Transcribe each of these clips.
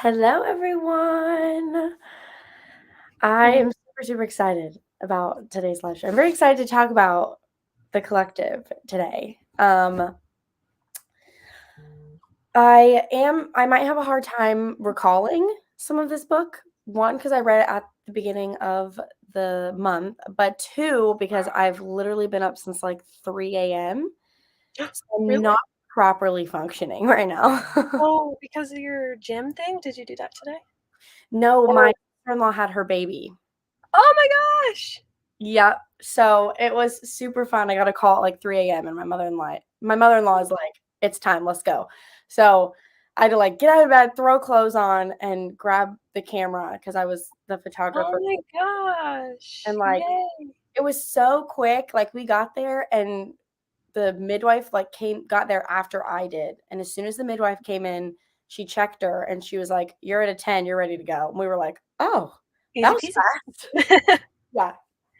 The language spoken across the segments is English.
Hello, everyone. I am super excited about today's live show. I'm very excited to talk about the collective today. I might have a hard time recalling some of this book. One, because I read it at the beginning of the month, but two, because I've literally been up since like 3 a.m. So I'm Really? not properly functioning right now. Oh, because of your gym thing? Did you do that today? No, my sister-in-law had her baby. Oh my gosh! Yep. So it was super fun. I got a call at like 3 a.m. and my mother-in-law is like, it's time, let's go. So I had to like get out of bed, throw clothes on, and grab the camera because I was the Oh photographer. my gosh! And like Yay! it was so quick. Like we got there and the midwife like got there after I did. And as soon as the midwife came in, she checked her and she was like, "You're at a 10, you're ready to go." And we were like, "Oh, that Easy was peasy. fast." Yeah.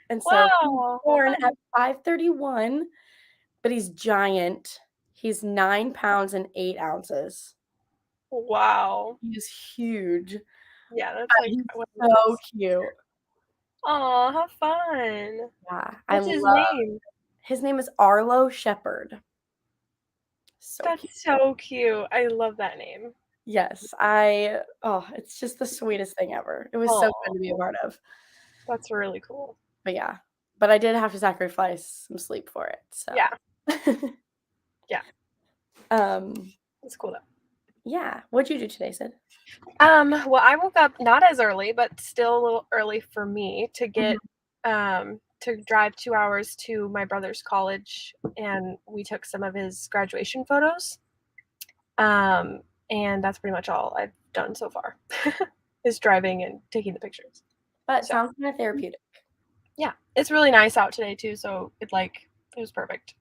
And so he's Wow! born at 5:31, but he's giant. He's 9 pounds and 8 ounces. Wow. He's huge. Yeah, that's But like he's what it so is. cute. Aw, how fun! Yeah, What's his name? his name is Arlo Shepherd. So cute. That's so cute. I love that name. Yes, it's just the sweetest thing ever. It was so fun to be a Oh, part of. that's really cool. But yeah, but I did have to sacrifice some sleep for it, so. Yeah, yeah, Um, that's cool though. yeah. What'd you do today, Sid? Well, I woke up not as early, but still a little early for me to Mhm. get to drive 2 hours to my brother's college, and we took some of his graduation photos. Um, and that's pretty much all I've done so far, is driving and taking the pictures. But it So sounds kinda therapeutic. yeah, it's really nice out today too. So it was perfect.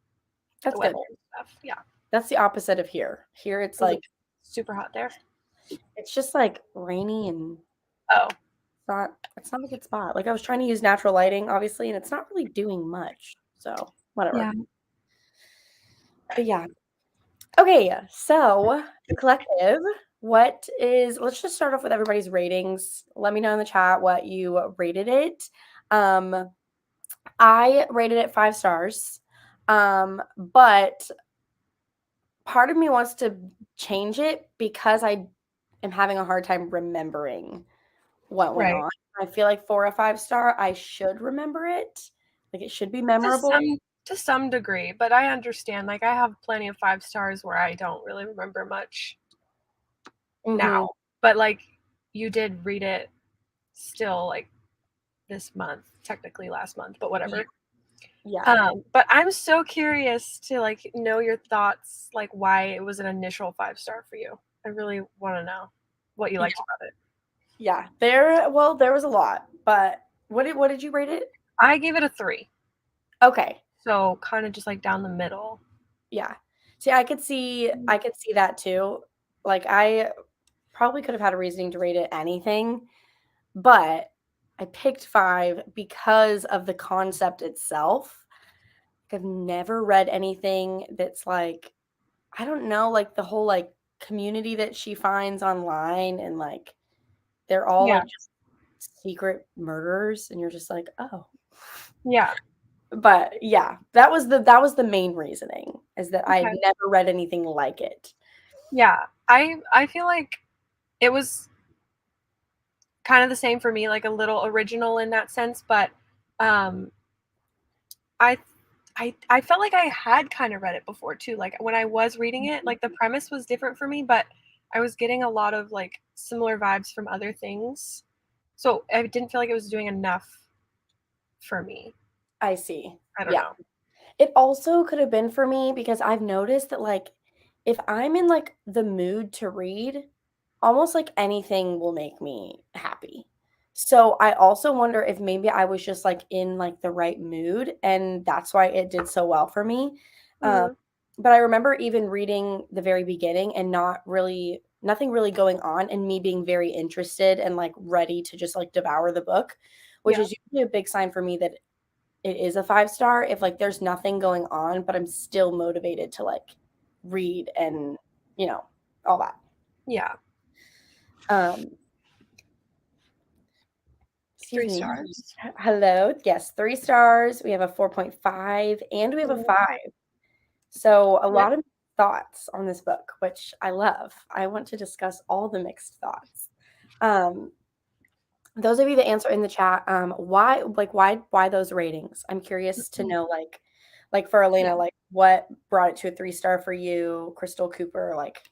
The That's weather good. and stuff. Yeah, That's the opposite of here. Here it's is it like super hot there? it's just like rainy and Oh, it's not a good spot. Like I was trying to use natural lighting, obviously, and it's not really doing much. So yeah. whatever. But yeah. Okay, so the collective, let's just start off with everybody's ratings. Let me know in the chat what you rated it. Um, I rated it 5 stars. But part of me wants to change it because I am having a hard time remembering what went Right. on. I feel like for a 5 star, I should remember it. Like it should be To memorable. some degree, but I understand. Like I have plenty of 5 stars where I don't really remember much Mhm. now. But like you did read it still like this month, technically last month, but Yeah. whatever. Yeah. But I'm so curious to like know your thoughts, like why it was an initial 5 star for you. I really want to know what you Yeah. liked about it. Yeah. There was a lot, but what did you rate it? I gave it a 3. Okay. So kind of just like down the middle. Yeah. See, I could see that too. Like I probably could have had a reasoning to rate it anything, but I picked 5 because of the concept itself. I've never read anything that's like I don't know, like the whole like community that she finds online and like they're all Yeah. like just secret murderers and you're just like, "Oh." Yeah. But yeah, that was the main reasoning is that I had Okay. never read anything like it. Yeah. I feel like it was kind of the same for me, like a little original in that sense, but um I I felt like I had kind of read it before too. Like when I was reading it, like the premise was different for me, but I was getting a lot of like similar vibes from other things. So I didn't feel like it was doing enough for me. I see. I don't Yeah. know. It also could have been for me because I've noticed that, like, if I'm in, like, the mood to read, almost, like, anything will make me happy. So, I also wonder if maybe I was just, like, in, like, the right mood, and that's why it did so well for me. Um, Mhm. but I remember even reading the very beginning and nothing really going on, and me being very interested and, like, ready to just, like, devour the book, which Yeah. is usually a big sign for me that it is a 5 star if, like, there's nothing going on, but I'm still motivated to, like, read and, all that. Yeah. Um, excuse 3 me. stars. Hello. Yes, 3 stars. We have a 4.5 and we have a Mhm. 5. So a Yep. lot of thoughts on this book, which I love. I want to discuss all the mixed thoughts. Um, those of you that answer in the chat, why those ratings? I'm curious to Mhm. know, like for Yeah. Elena, like what brought it to a 3 star for you? Crystal Cooper, like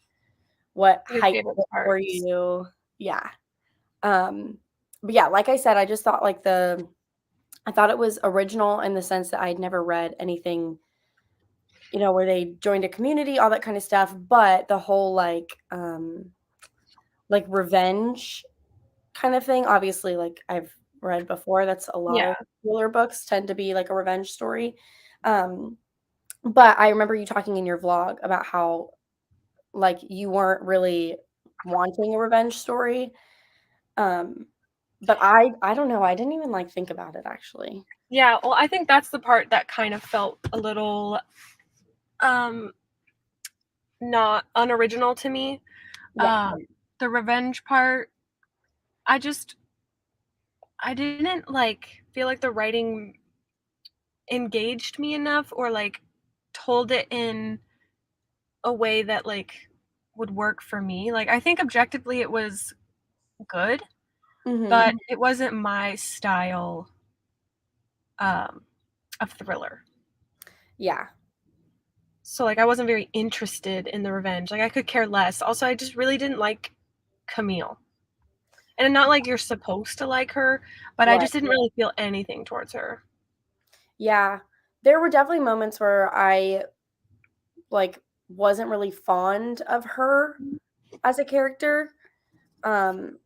what Your heightened favorite it for parts. you? Yeah. Um, but yeah, like I said, I just thought I thought it was original in the sense that I'd never read anything, where they joined a community, all that kind of stuff. But the whole like revenge kind of thing, obviously, like I've read before. That's a lot Yeah. of thriller books tend to be like a revenge story. Um, but I remember you talking in your vlog about how like you weren't really wanting a revenge story. Um, but I don't know. I didn't even like think about it actually. Yeah, well, I think that's the part that kind of felt a little, um, not unoriginal to me. Yeah. The revenge part, I just I didn't, like, feel like the writing engaged me enough or, like, told it in a way that, like, would work for me. Like, I think objectively it was good, Mhm. but it wasn't my style, um, of thriller. Yeah. So, like, I wasn't very interested in the revenge, like, I could care less. Also, I just really didn't like Camille. And not like you're supposed to like her, but I Right. just didn't really feel anything towards her. Yeah. There were definitely moments where I like wasn't really fond of her as a character. Um,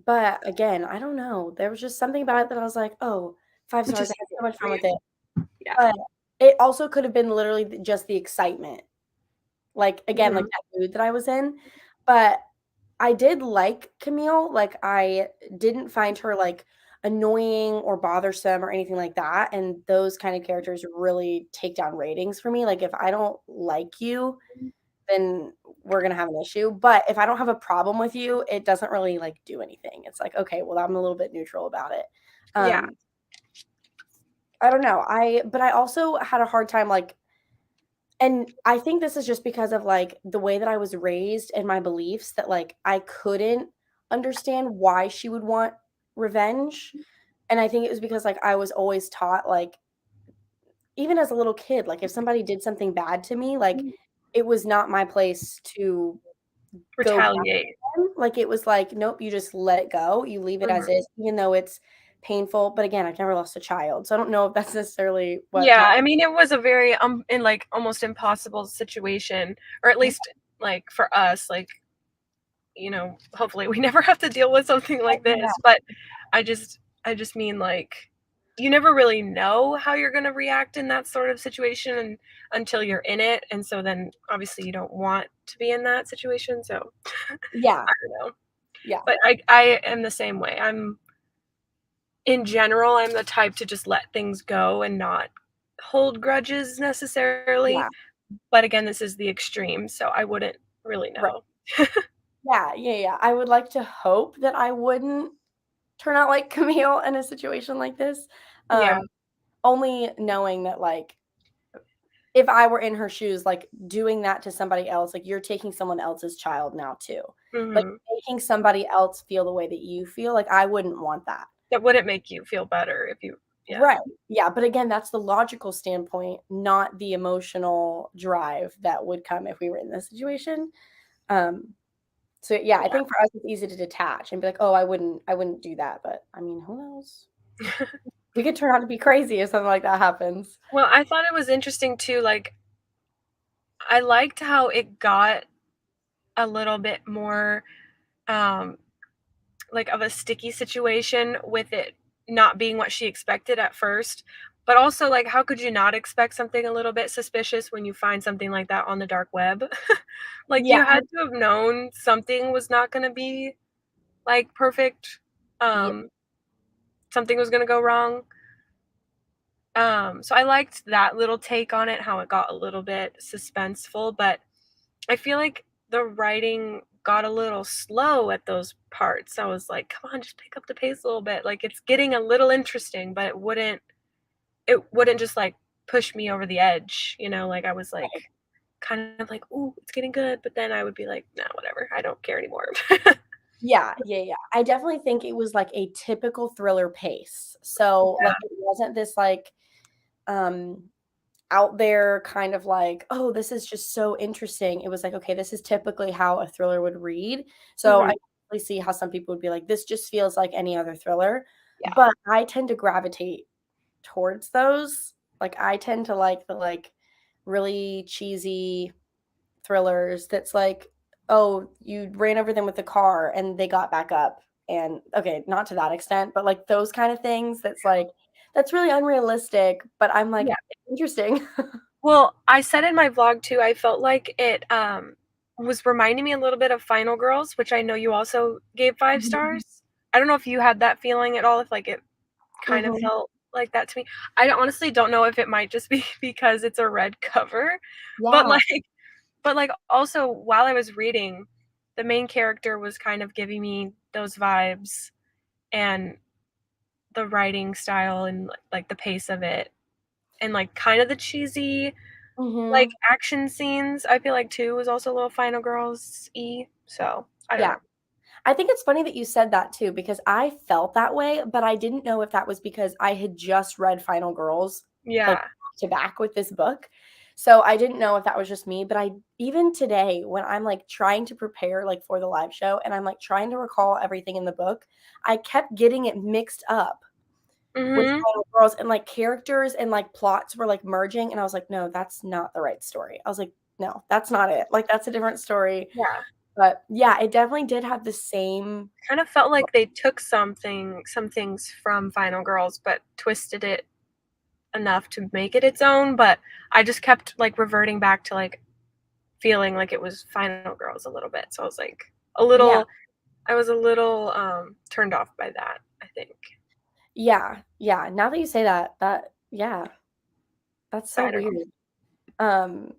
but again, I don't know. There was just something about it that I was like, "Oh, 5 It stars. I just had didn't so work much for fun you. with it." Yeah. But it also could have been literally just the excitement. Like, again, like Mhm. that mood that I was in. But I did like Camille. Like, I didn't find her like annoying or bothersome or anything like that. And those kind of characters really take down ratings for me. Like, if I don't like you, then we're gonna have an issue. But if I don't have a problem with you, it doesn't really like do anything. It's like, okay, well, I'm a little bit neutral about it. Yeah. Um, I don't know. But I also had a hard time like, and I think this is just because of like the way that I was raised and my beliefs that like I couldn't understand why she would want revenge. And I think it was because like I was always taught like even as a little kid, like if somebody did something bad to me, like it was not my place to go back Retaliate. to them. Like, it was like, nope, you just let it go. You leave it as Mhm. is, even though it's painful. But again, I've never lost a child, so I don't know if that's necessarily what Yeah, my I mean, it was a very, in, like, almost impossible situation, or at least, like, for us, like, hopefully we never have to deal with something like yeah, this, but I just mean, like, you never really know how you're gonna react in that sort of situation until you're in it, and so then, obviously, you don't want to be in that situation, so yeah, I don't know. yeah, But I am the same way. In general, I'm the type to just let things go and not hold grudges necessarily, yeah, but again, this is the extreme, so I wouldn't really right. know. Yeah, yeah, yeah. I would like to hope that I wouldn't turn out like Camille in a situation like this. Yeah. Um, only knowing that, like, if I were in her shoes, like, doing that to somebody else, like, you're taking someone else's child now too. Like, Mhm. making somebody else feel the way that you feel, like, I wouldn't want that. That wouldn't make you feel better if you yeah. Right. Yeah, but again, that's the logical standpoint, not the emotional drive that would come if we were in this situation. Um, so yeah, I think for us it's easy to detach and be like, "Oh, I wouldn't do that," but I mean, who knows? Yeah. We could turn out to be crazy if something like that happens. Well, I thought it was interesting too, like, I liked how it got a little bit more, um, like, of a sticky situation with it not being what she expected at first, but also, like, how could you not expect something a little bit suspicious when you find something like that on the dark web? Like, Yeah. you had to have known something was not gonna be, like, perfect, Ye um, something was gonna go wrong. So I liked that little take on it, how it got a little bit suspenseful, but I feel like the writing got a little slow at those parts. I was like, "Come on, just pick up the pace a little bit." Like, it's getting a little interesting, but it wouldn't just, like, push me over the edge, like, I was, like, kind of like, "Ooh, it's getting good," but then I would be like, "Nah, whatever, I don't care anymore." Yeah, yeah, yeah. I definitely think it was, like, a typical thriller pace. So, like, it wasn't this, like, um, out there kind of like, "Oh, this is just so interesting." It was like, "Okay, this is typically how a thriller would read." So, I Mhm. definitely see how some people would be like, "This just feels like any other thriller." Yeah. But I tend to gravitate towards those. Like, I tend to like the, like, really cheesy thrillers that's like, "Oh, you ran over them with the car and they got back up." And okay, not to that extent, but, like, those kind of things that's like, that's really unrealistic, but I'm like, Yeah. "Interesting." Well, I said in my vlog too, I felt like it, was reminding me a little bit of Final Girls, which I know you also gave 5 Mhm. stars. I don't know if you had that feeling at all, if, like, it kind of Mhm. felt like that to me. I honestly don't know if it might just be because it's a red cover, but, Yeah. like, also, while I was reading, the main character was kind of giving me those vibes, and the writing style and, like, the pace of it, and, like, kind of the cheesy, like, Mhm. action scenes, I feel like 2 was also a little Final Girls-y, so, I don't Yeah. know. I think it's funny that you said that too, because I felt that way, but I didn't know if that was because I had just read Final Girls, like, Yeah. back to back with this book. So I didn't know if that was just me, but I even today when I'm, like, trying to prepare, like, for the live show and I'm, like, trying to recall everything in the book, I kept getting it mixed up with Mhm. Final Girls and, like, characters and, like, plots were, like, merging, and I was like, "No, that's not the right story." I was like, "No, that's not it. Like, that's a different story." Yeah. But, yeah, it definitely did have the same. Kind of felt like they took some things from Final Girls, but twisted it enough to make it its own, but I just kept, like, reverting back to, like, feeling like it was Final Girls a little bit, so Yeah. I was a little, turned off by that, I think. Yeah, yeah, now that you say that, yeah, that's so I don't know. weird. Um,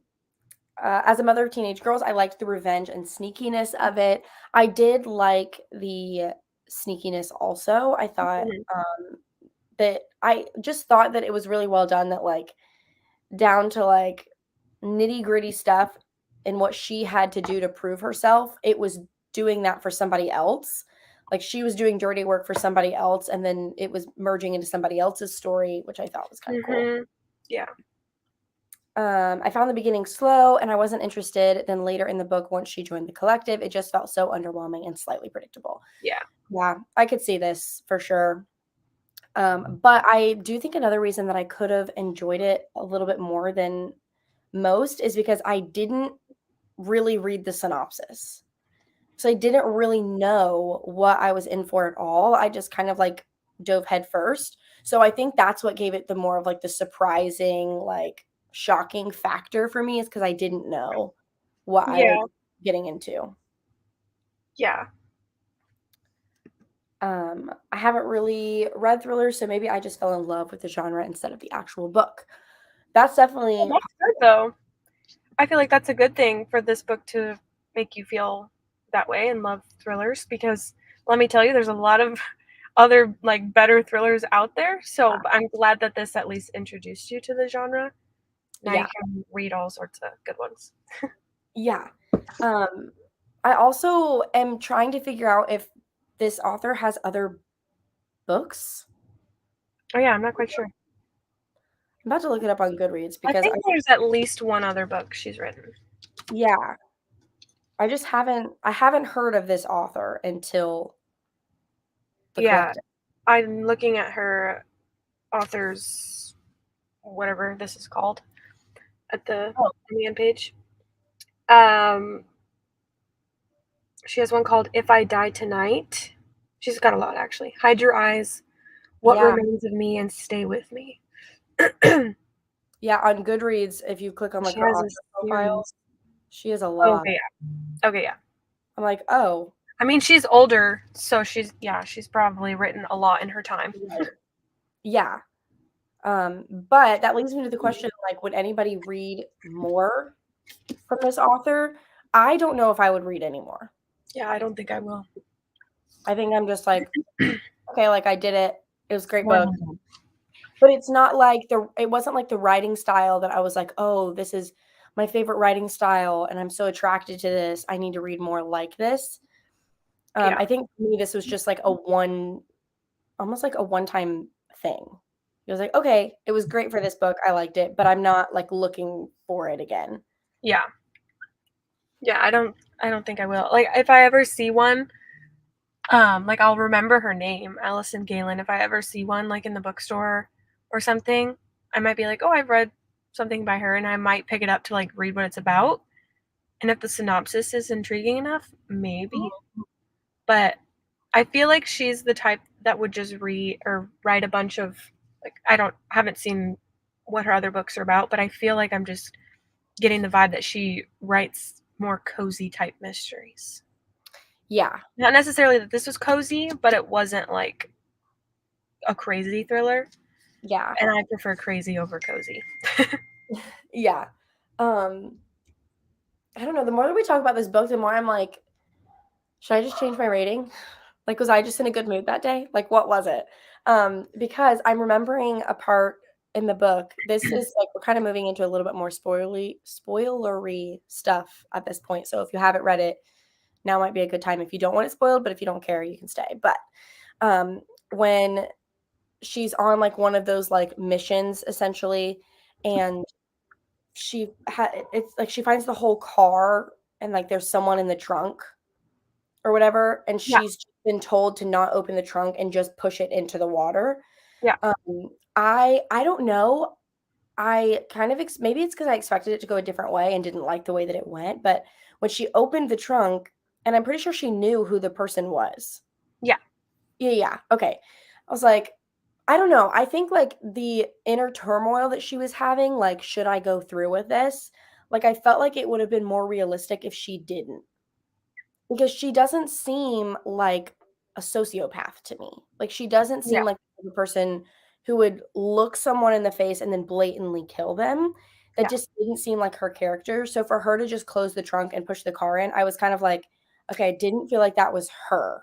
as a mother of teenage girls, I liked the revenge and sneakiness of it. I did like the sneakiness also. I thought, Mhm. that I just thought that it was really well done that, like, down to, like, nitty-gritty stuff and what she had to do to prove herself, it was doing that for somebody else. Like, she was doing dirty work for somebody else, and then it was merging into somebody else's story, which I thought was kinda cool. Mhm. Yeah. I found the beginning slow, and I wasn't interested. Then later in the book, once she joined the collective, it just felt so underwhelming and slightly predictable. Yeah. Yeah, I could see this for sure. But I do think another reason that I could have enjoyed it a little bit more than most is because I didn't really read the synopsis. So I didn't really know what I was in for at all. I just kind of like dove headfirst. So I think that's what gave it the more of like the surprising, like shocking factor for me is because I didn't know what I was Yeah. getting into. Yeah. I haven't really read thrillers, so maybe I just fell in love with the genre instead of the actual book. That's Well, definitely. that's good, though. I feel like that's a good thing for this book to make you feel that way and love thrillers because let me tell you, there's a lot of other, like, better thrillers out there, so I'm glad that this at least introduced you to the genre. Now you Yeah, can read all sorts of good ones. yeah. Um, I also am trying to figure out if this author has other books. Oh, yeah, I'm not quite sure. I'm about to look it up on Goodreads I because think there's at least one other book she's written. yeah, I haven't heard of this author until the Yeah, collective. I'm looking at her author's whatever this is called at the Oh, on the end page. Um, she has one called If I Die Tonight. She's got a lot actually. Hide Your Eyes, What yeah, Remains of Me, and Stay With Me. yeah, on Goodreads, if you click on, like, She her has author a profile, series. she has a Okay, lot. yeah. Okay, yeah. I'm like, "Oh." I mean, she's older, so she's probably written a lot in her time. Right. Yeah, but that leads me to the question, like, would anybody read more from this author? I don't know if I would read any more. Yeah, I don't think I will. I think I'm just like, okay, like I did it. It was a great One book. and done. But it's not like it wasn't like the writing style that I was like, "Oh, this is my favorite writing style and I'm so attracted to this. I need to read more like this." Yeah. I think for me this was just like almost like a one-time thing. It was like, "Okay, it was great for this book. I liked it, but I'm not like looking for it again." Yeah. Yeah, I don't think I will. Like if I ever see one, like I'll remember her name, Allison Galen. If I ever see one like in the bookstore or something, I might be like, "Oh, I've read something by her," and I might pick it up to like read what it's about. And if the synopsis is intriguing enough, maybe. But I feel like she's the type that would just read or write a bunch of like haven't seen what her other books are about, but I feel like I'm just getting the vibe that she writes more cozy type mysteries. Yeah. Not necessarily that this was cozy, but it wasn't like a crazy thriller, Yeah. and I prefer crazy over cozy. Yeah. Um, I don't know, the more that we talk about this book, the more I'm like, should I just change my rating? Like, was I just in a good mood that day? Like, what was it? Because I'm remembering a part in the book. This is like we're kind of moving into a little bit more spoilery stuff at this point. So if you haven't read it, now might be a good time if you don't want it spoiled, but if you don't care, you can stay. But when she's on like one of those like missions essentially, and it's like she finds the whole car and like there's someone in the trunk or whatever, and Yeah, she's been told to not open the trunk and just push it into the water. yeah, I don't know. I kind of maybe it's because I expected it to go a different way and didn't like the way that it went, but when she opened the trunk, and I'm pretty sure she knew who the person was. yeah, Yeah, yeah, okay. I was like, I don't know. I think like the inner turmoil that she was having, like, should I go through with this? Like, I felt like it would have been more realistic if she didn't. Because she doesn't seem like a sociopath to me. Like, she doesn't yeah, seem like the person who would look someone in the face and then blatantly kill them. That yeah. just didn't seem like her character. So for her to just close the trunk and push the car in, I was kind of like, okay, I didn't feel like that was her.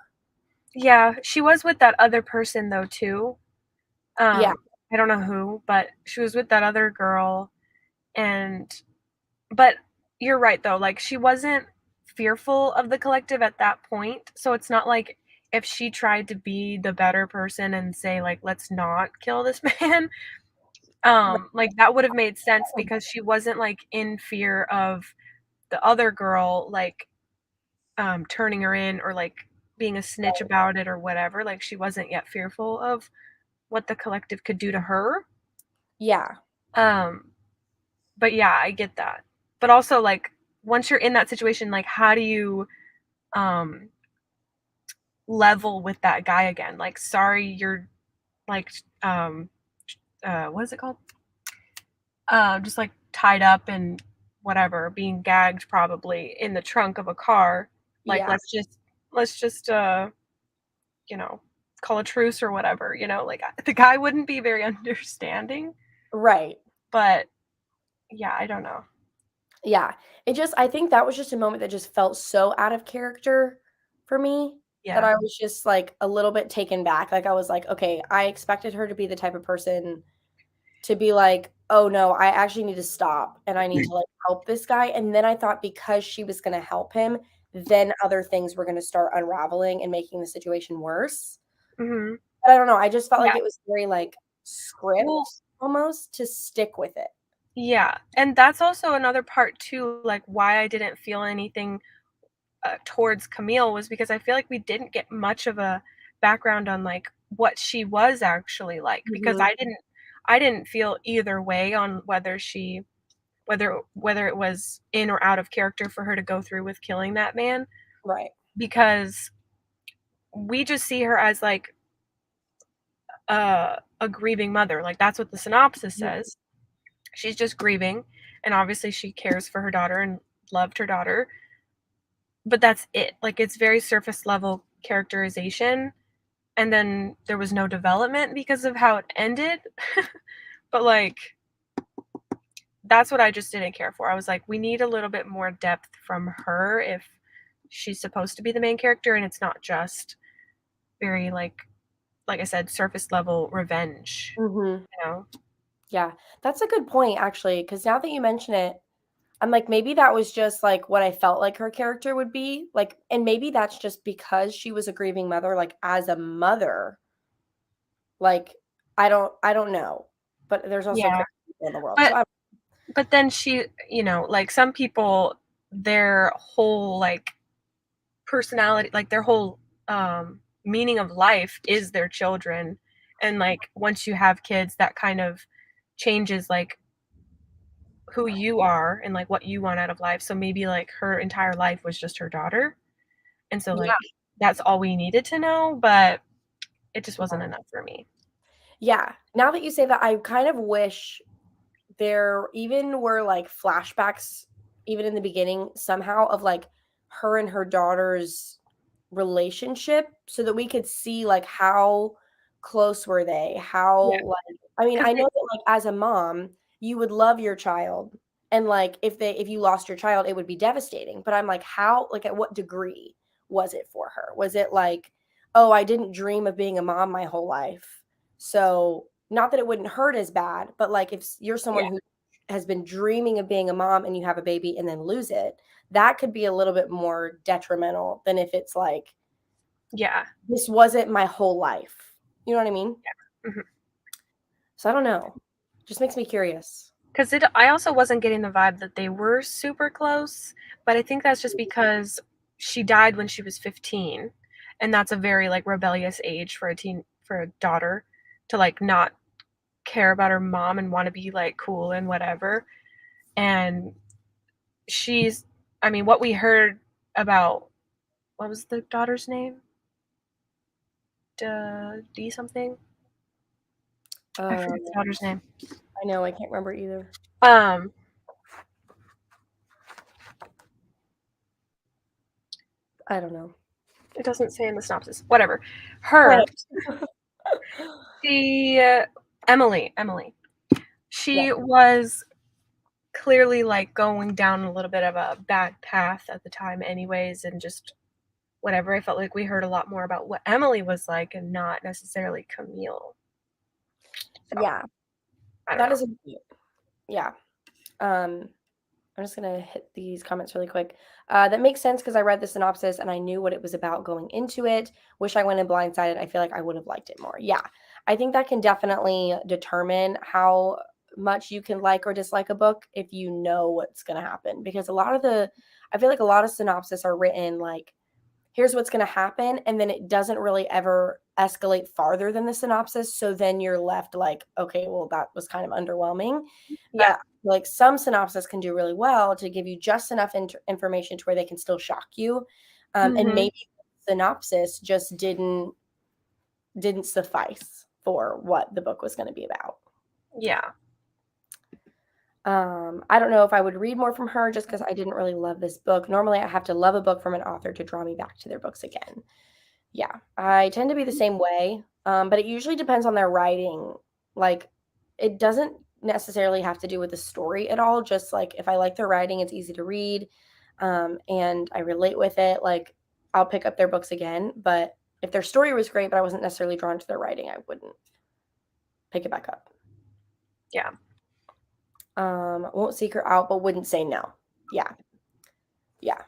Yeah, she was with that other person though too. Yeah, I don't know who, but she was with that other girl and but you're right though, like she wasn't fearful of the collective at that point. So it's not like if she tried to be the better person and say like let's not kill this man, like that would have made sense because she wasn't like in fear of the other girl like turning her in or like being a snitch about it or whatever. Like she wasn't yet fearful of what the collective could do to her. yeah, Um, but yeah, I get that. But also like once you're in that situation, like how do you um level with that guy again? Like sorry, you're like what is it called? Just like tied up and whatever, being gagged probably in the trunk of a car. Like yeah, let's just you know, call a truce or whatever, you know, like the guy wouldn't be very understanding, right. but yeah, I don't know. Yeah. I think that was just a moment that just felt so out of character for me that Yeah. I was just like a little bit taken back. Like I was like, okay, I expected her to be the type of person to be like, "Oh, no, I actually need to stop and I need to, like, help this guy," and then I thought because she was gonna help him, then other things were gonna start unraveling and making the situation worse. Mhm. But I don't know, I just felt like Yeah. it was very, like, Well, script almost to stick with it. yeah, and that's also another part too, like why I didn't feel anything towards Camille was because I feel like we didn't get much of a background on like what she was actually like because Mhm. I didn't feel either way on whether it was in or out of character for her to go through with killing that man Right. because we just see her as like a grieving mother. Like that's what the synopsis Mhm. says. She's just grieving, and obviously she cares for her daughter and loved her daughter, but that's it. Like it's very surface level characterization, and then there was no development because of how it ended. But like that's what I just didn't care for. I was like, we need a little bit more depth from her if she's supposed to be the main character, and it's not just very like I said, surface level revenge, Mhm. you know? Yeah. That's a good point, actually, because now that you mention it, I'm like, maybe that was just, like, what I felt like her character would be, like and maybe that's just because she was a grieving mother, like, as a mother, like, I don't know, but there's also Yeah, crazy people in the world, so but I then she, like some people, their whole like personality, like their whole meaning of life is their children, and like once you have kids, that kind of changes like who you are and like what you want out of life. So maybe like her entire life was just her daughter, and so Yeah, like that's all we needed to know, but it just wasn't enough for me. yeah. Now that you say that, I kind of wish there even were, like, flashbacks, even in the beginning, somehow, of, like, her and her daughter's relationship so that we could see, like, how close were they? Yeah, How, like I mean, because I know that, like, as a mom, you would love your child, and, like, if you lost your child, it would be devastating, but I'm like, how like, at what degree was it for her? Was it like, "Oh, I didn't dream of being a mom my whole life, so" not that it wouldn't hurt as bad, but, like, if you're someone yeah, who has been dreaming of being a mom and you have a baby and then lose it, that could be a little bit more detrimental than if it's like, yeah, "This wasn't my whole life." You know what I mean? mhm. So I don't know. Just makes me curious. 'Cause I also wasn't getting the vibe that they were super close, but I think that's just because she died when she was 15, and that's a very, like, rebellious age for a daughter to, like, not care about her mom and wanna be, like, cool and whatever, and she's I mean, what we heard about what was the daughter's name? D something? I Um, forget the daughter's name. I know, I can't remember either. Um, I don't know. it doesn't say in the synopsis. Whatever. Right. Her, she Emily. Yeah. She was clearly, like, going down a little bit of a bad path at the time anyways, and just whatever. I felt like we heard a lot more about what Emily was like and not necessarily Camille. So, Yeah. I don't That know. is a yeah. Um I'm just gonna hit these comments really quick. That makes sense because I read the synopsis and I knew what it was about going into it. Wish I went in blindsided. I feel like I would have liked it more. Yeah, I think that can definitely determine how much you can like or dislike a book if you know what's gonna happen. Because I feel like a lot of synopsis are written like, here's what's going to happen, and then it doesn't really ever escalate farther than the synopsis, so then you're left like, okay, well, that was kind of underwhelming. Yeah. But like, some synopsis can do really well to give you just enough information to where they can still shock you, and Mhm. maybe the synopsis just didn't suffice for what the book was going to be about. Yeah. I don't know if I would read more from her just because I didn't really love this book. Normally, I have to love a book from an author to draw me back to their books again. Yeah, I tend to be the same way, but it usually depends on their writing. Like, it doesn't necessarily have to do with the story at all. Just like if I like their writing, it's easy to read, and I relate with it. Like, I'll pick up their books again. But if their story was great, but I wasn't necessarily drawn to their writing, I wouldn't pick it back up. Yeah. Won't seek her out, but wouldn't say no. Yeah, yeah.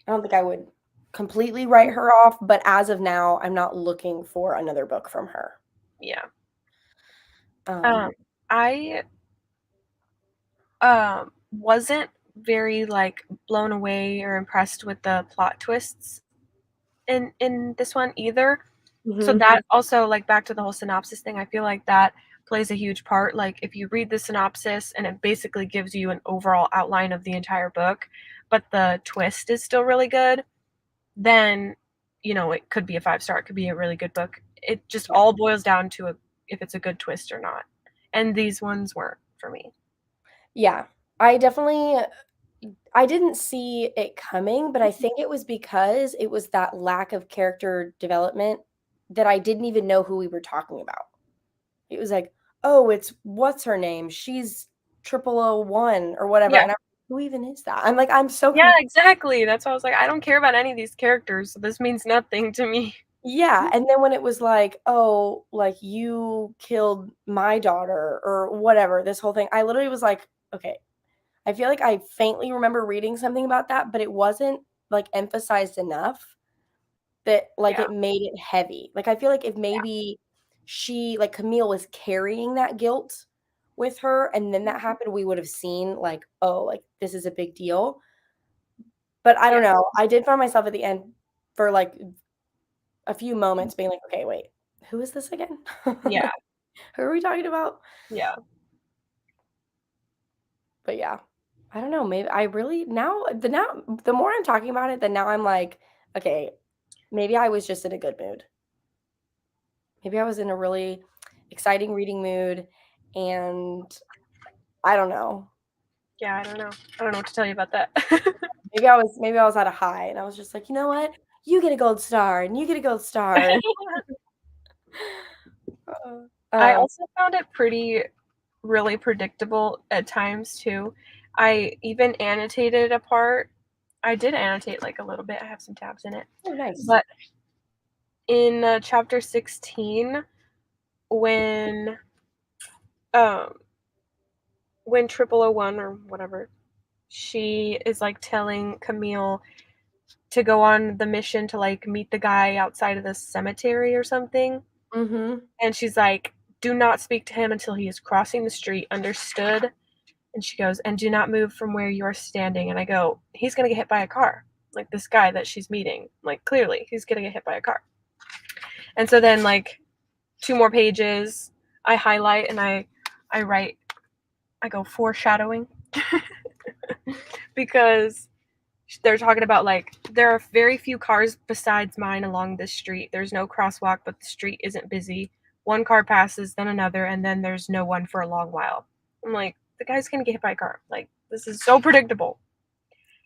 I don't think I would completely write her off, but as of now, I'm not looking for another book from her. Yeah. Um, I wasn't very like blown away or impressed with the plot twists in this one either. So mhm. that also, like, back to the whole synopsis thing, I feel like that plays a huge part. Like, if you read the synopsis and it basically gives you an overall outline of the entire book, but the twist is still really good, then, it could be a 5 star, it could be a really good book. It just all boils down to if it's a good twist or not, and these ones weren't for me. Yeah, I didn't see it coming, but I think it was because it was that lack of character development that I didn't even know who we were talking about. It was like, "Oh, it's what's her name? She's 0001 or whatever," Yeah, and I'm who even is that? I'm like, I'm so Yeah, confused. exactly. That's why I was like, I don't care about any of these characters, so this means nothing to me. Yeah, and then when it was like, "Oh, like, you killed my daughter," or whatever, this whole thing, I literally was like, "Okay." I feel like I faintly remember reading something about that, but it wasn't, like, emphasized enough that, like, Yeah, it made it heavy. Like, I feel like if maybe she like, Camille was carrying that guilt with her, and then that mhm, happened, we would have seen, like, "Oh, like, this is a big deal." But I yeah, don't know. I did find myself at the end for, like, a few moments being like, "Okay, wait, who is this again? yeah, Who are we talking about?" yeah, But yeah, I don't know, maybe I really now the more I'm talking about it, then now I'm like, "Okay, maybe I was just in a good mood. Maybe I was in a really exciting reading mood, and I don't know. yeah, I don't know. I don't know what to tell you about that. Maybe I was at a high, and I was just like, "You know what? You get a gold star, and you get a gold star." I Uh, also found it pretty really predictable at times too. I even annotated a part. I did annotate, like, a little bit. I have some tabs in it. oh, nice. But in, chapter 16, when, um when 0001 or whatever, she is, like, telling Camille to go on the mission to, like, meet the guy outside of the cemetery or something, Mhm. and she's like, "Do not speak to him until he is crossing the street, understood?" And she goes, "And do not move from where you are standing." And I go, "He's gonna get hit by a car." Like, this guy that she's meeting, like, clearly, he's gonna get hit by a car. And so then, like, 2 more pages, I highlight and I write, I go, "Foreshadowing." Because they're talking about, like, there are very few cars besides mine along this street. There's no crosswalk, but the street isn't busy. One car passes, then another, and then there's no one for a long while. I'm like, the guy's gonna get hit by a car. Like, this is so predictable.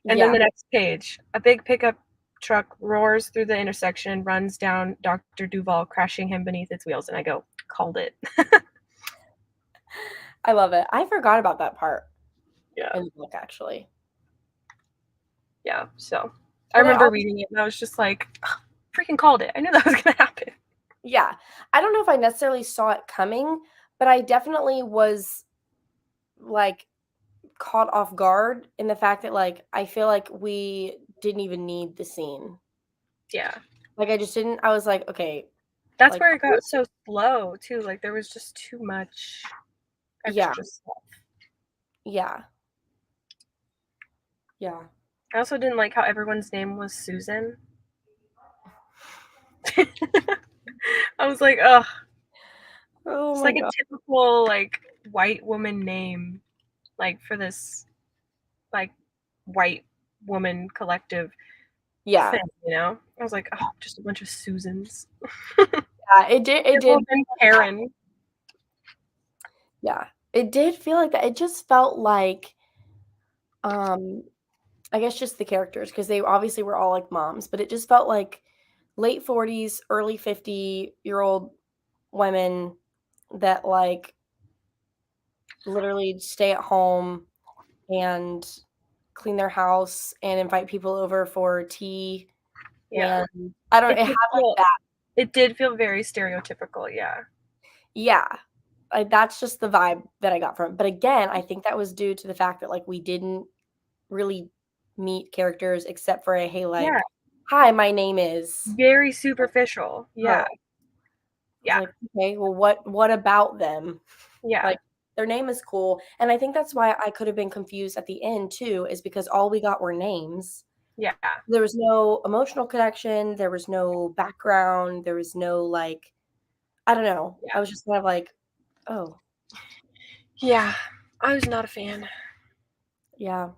And then Yeah. the next page, a big pickup truck roars through the intersection and runs down Dr. Duval, crashing him beneath its wheels. And I go, called it. I love it. I forgot about that part Yeah. in the book, actually. Yeah. So I But I remember also reading it and I was just like, "Ugh, freaking called it. I knew that was going to happen." yeah. I don't know if I necessarily saw it coming, but I definitely was, like, caught off guard in the fact that, like, I feel like we didn't even need the scene. Yeah. Like, I just didn't I was like, "Okay," That's like, where it cool. got so slow, too. Like, there was just too much Yeah, extra stuff. yeah, yeah. I also didn't like how everyone's name was Susan. I was like, ugh, Oh it's my like a god. typical, like, white woman name, like, for this, like, white woman collective Yeah, thing, you know? I was like, "Oh, just a bunch of Susans." yeah, it Might as well did have been Karen. yeah. It did feel like that. It just felt like, um, I guess just the characters because they obviously were all, like, moms, but it just felt like late 40s, early 50-year-old women that, like, literally stay at home and clean their house and invite people over for tea, Yeah. and I don't It it had, did like, feel that it did feel very stereotypical, yeah. yeah, that's just the vibe that I got from it, but again, I think that was due to the fact that, like, we didn't really meet characters except for a, "Hey," Yeah, like, "Hi, my name is," very like, superficial. Yeah, "Oh." I was yeah, like, "Okay, well, what about them?" yeah, Like, their name is cool, and I think that's why I could have been confused at the end too, is because all we got were names. yeah, There was no emotional connection, there was no background, there was no, like I don't know. I yeah. was just kind of like, "Oh, Yeah, I was not a fan. yeah,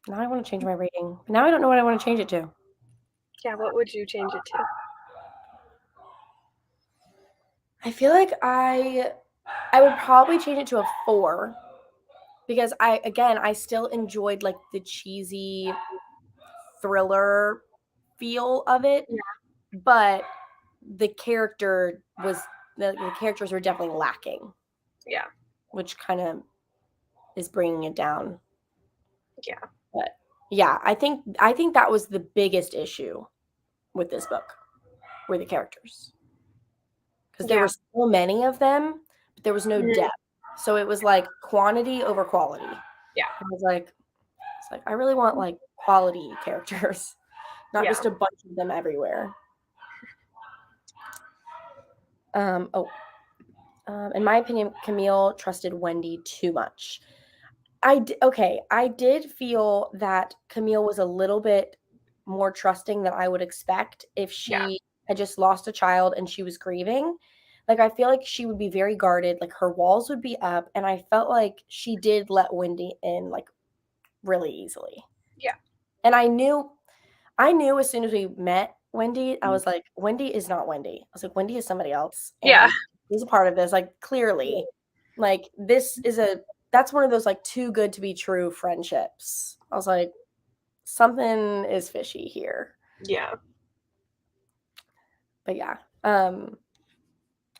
now I wanna change my rating." Now I don't know what I wanna change it to. Yeah, what would you change it to? I feel like I would probably change it to a 4 because I still enjoyed, like, the cheesy thriller feel of it, Yeah, but the character was the characters were definitely lacking, yeah, which kinda is bringing it down. Yeah. But yeah, I think that was the biggest issue with this book, were the characters. Because there were Yeah. so many of them, but there was no Mhm. depth. So it was like quantity over quality. Yeah. I was like, I really want like quality characters, not Yeah. just a bunch of them everywhere. In my opinion, Camille trusted Wendy too much. I did feel that Camille was a little bit more trusting than I would expect if Yeah. she had just lost a child and she was grieving. Like, I feel like she would be very guarded, like her walls would be up, and I felt like she did let Wendy in like really easily. Yeah. And I knew as soon as we met Wendy, I was like, Wendy is not Wendy. I was like, Wendy is somebody else, Yeah. and she's a part of this. Like, clearly, like that's one of those like too good to be true friendships. I was like, something is fishy here. Yeah. But yeah,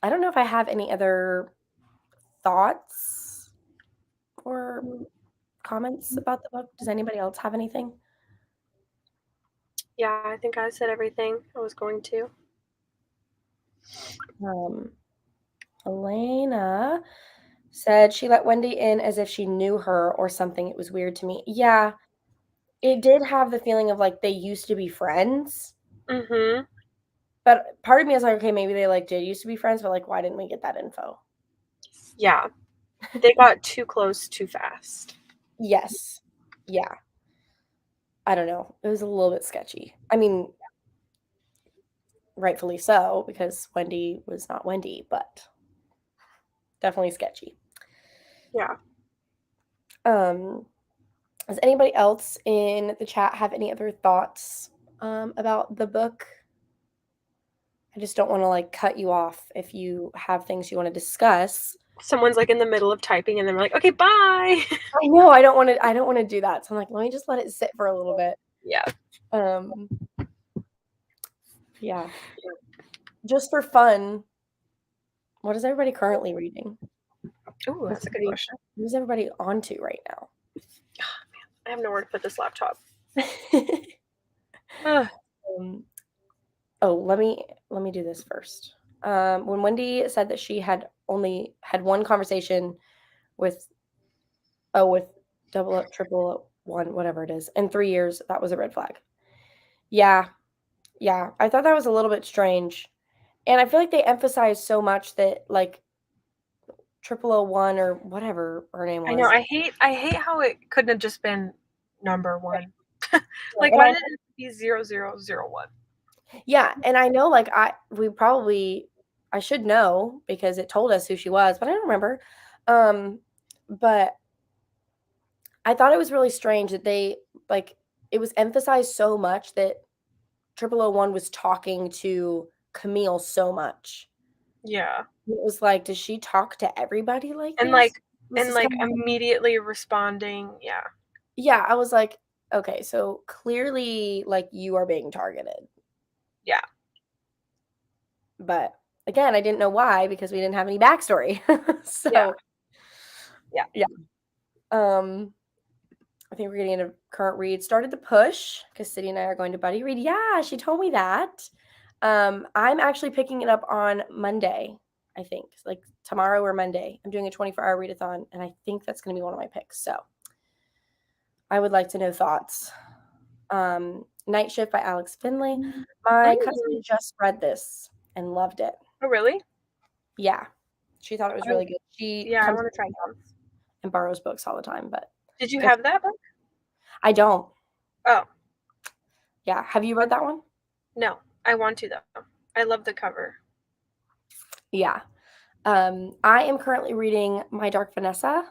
I don't know if I have any other thoughts or comments about the book. Does anybody else have anything? Yeah, I think I said everything I was going to. Elena said she let Wendy in as if she knew her or something. It was weird to me. Yeah, it did have the feeling of like they used to be friends. Mhm. But part of me is like, okay, maybe they like did used to be friends, but like, why didn't we get that info? Yeah. They got too close too fast. Yes. Yeah. I don't know. It was a little bit sketchy. I mean, rightfully so, because Wendy was not Wendy, but definitely sketchy. Yeah. Does anybody else in the chat have any other thoughts about the book? I just don't want to like cut you off if you have things you want to discuss. Someone's like in the middle of typing and then we're like, okay, bye. I know I don't want to do that. So I'm like, let me just let it sit for a little bit. Yeah. Um yeah. Just for fun, what is everybody currently reading? Ooh, that's a good question. Who's everybody onto right now? I have nowhere to put this laptop. Let me do this first. When Wendy said that she had only had one conversation with double up, triple up, one, whatever it is, in 3 years, that was a red flag. Yeah. I thought that was a little bit strange. And I feel like they emphasize so much that like 001 or whatever her name I know. was. I hate how it couldn't have just been number one. Like, And why did it have to be 0001? yeah, and I know like I should know because it told us who she was, but I don't remember. But I thought it was really strange that they like it was emphasized so much that 001 was talking to Camille so much. Yeah. It was like, does she talk to everybody like And this? like This is kind of immediately responding. Yeah. yeah, I was like, okay, so clearly like you are being targeted. Yeah. But again, I didn't know why because we didn't have any backstory. So Yeah. yeah. I think we're getting into current read. Started the push because City and I are going to buddy read. Yeah, she told me that. I'm actually picking it up on Monday, I think. Like tomorrow or Monday. I'm doing a 24-hour readathon, and I think that's going to be one of my picks. So I would like to know thoughts. Night Shift by Alex Finley. My cousin just read this and loved it. Oh, really? Yeah. She thought it was really good. She Yeah, I comes want to try that. and borrows books all the time, but Did you have that book? I don't. Oh. Yeah. Have you read that one? No, I want to though. I love the cover. Yeah. I am currently reading My Dark Vanessa,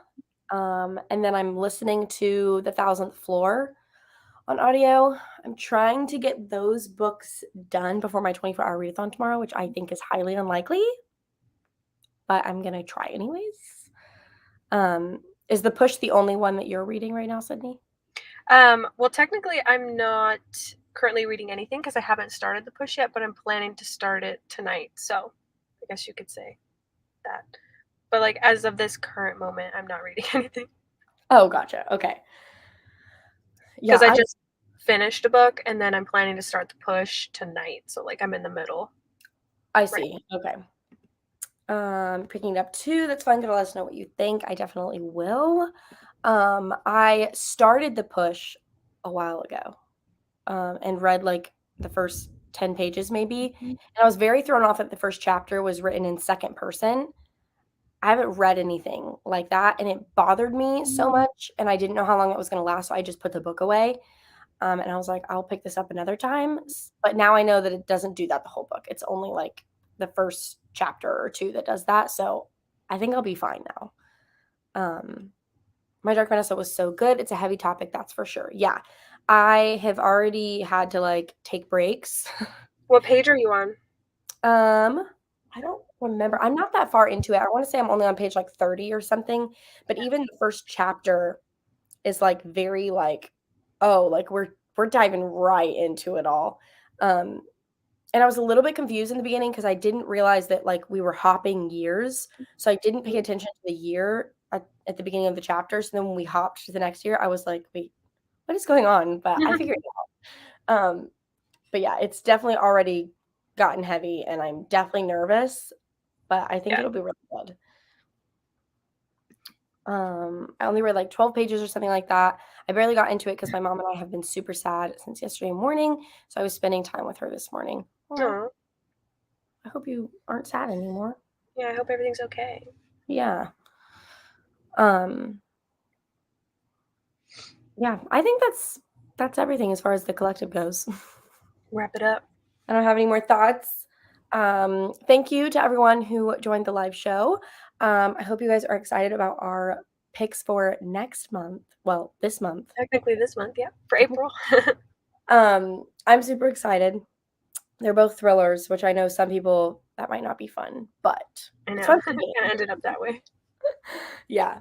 and then I'm listening to The Thousandth Floor on audio. I'm trying to get those books done before my 24-hour readathon tomorrow, which I think is highly unlikely, but I'm gonna try anyways. Is The Push the only one that you're reading right now, Sidney? Well, technically, I'm not currently reading anything because I haven't started the push yet, but I'm planning to start it tonight. So I guess you could say that. But like as of this current moment, I'm not reading anything. Oh, gotcha. Okay. Yeah, because I just finished a book and then I'm planning to start the push tonight. So like I'm in the middle. I see. Okay. Picking up 2. That's fine. Gonna let us know what you think. I definitely will. I started the push a while ago, and read like the first 10 pages maybe. And I was very thrown off that the first chapter was written in second person. I haven't read anything like that, and it bothered me so much, and I didn't know how long it was gonna last, so I just put the book away. And I was like, I'll pick this up another time. But now I know that it doesn't do that the whole book. It's only like the first chapter or 2 that does that. So I think I'll be fine now. My Dark Vanessa was so good. It's a heavy topic, that's for sure. Yeah. I have already had to like take breaks. What page are you on? I don't remember. I'm not that far into it. I want to say I'm only on page like 30 or something. But even the first chapter is like very like, oh, like we're diving right into it all. And I was a little bit confused in the beginning because I didn't realize that like we were hopping years. So I didn't pay attention to the year at the beginning of the chapter. So then when we hopped to the next year, I was like, wait, what is going on? But I figured it out. But yeah, it's definitely already gotten heavy and I'm definitely nervous, but I think it'll be really good. I only read like 12 pages or something like that. I barely got into it because my mom and I have been super sad since yesterday morning. So I was spending time with her this morning. Oh, I hope you aren't sad anymore. yeah, I hope everything's okay. Yeah. Yeah, I think that's everything as far as the collective goes. Wrap it up. I don't have any more thoughts. Thank you to everyone who joined the live show. I hope you guys are excited about our picks for next month. Well, this month. Technically this month, yeah, for April. I'm super excited. They're both thrillers, which I know some people that might not be fun, but I know. it's fun for It me. kind of ended up that way. Yeah.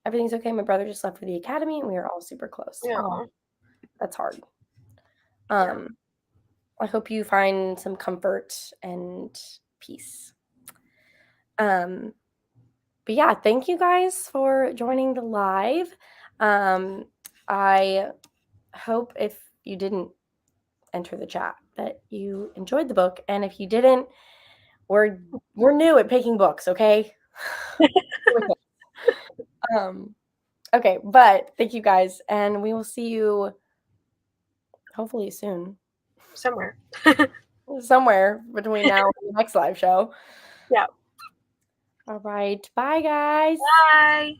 Everything's okay. My brother just left for the academy, and we are all super close. Yeah. That's hard. I hope you find some comfort and peace. But yeah, thank you guys for joining the live. I hope if you didn't enter the chat that you enjoyed the book, and if you didn't, we're new at picking books, okay? Okay, but thank you guys, and we will see you hopefully soon. Somewhere. Somewhere between now and the next live show. Yeah. All right. Bye, guys. Bye.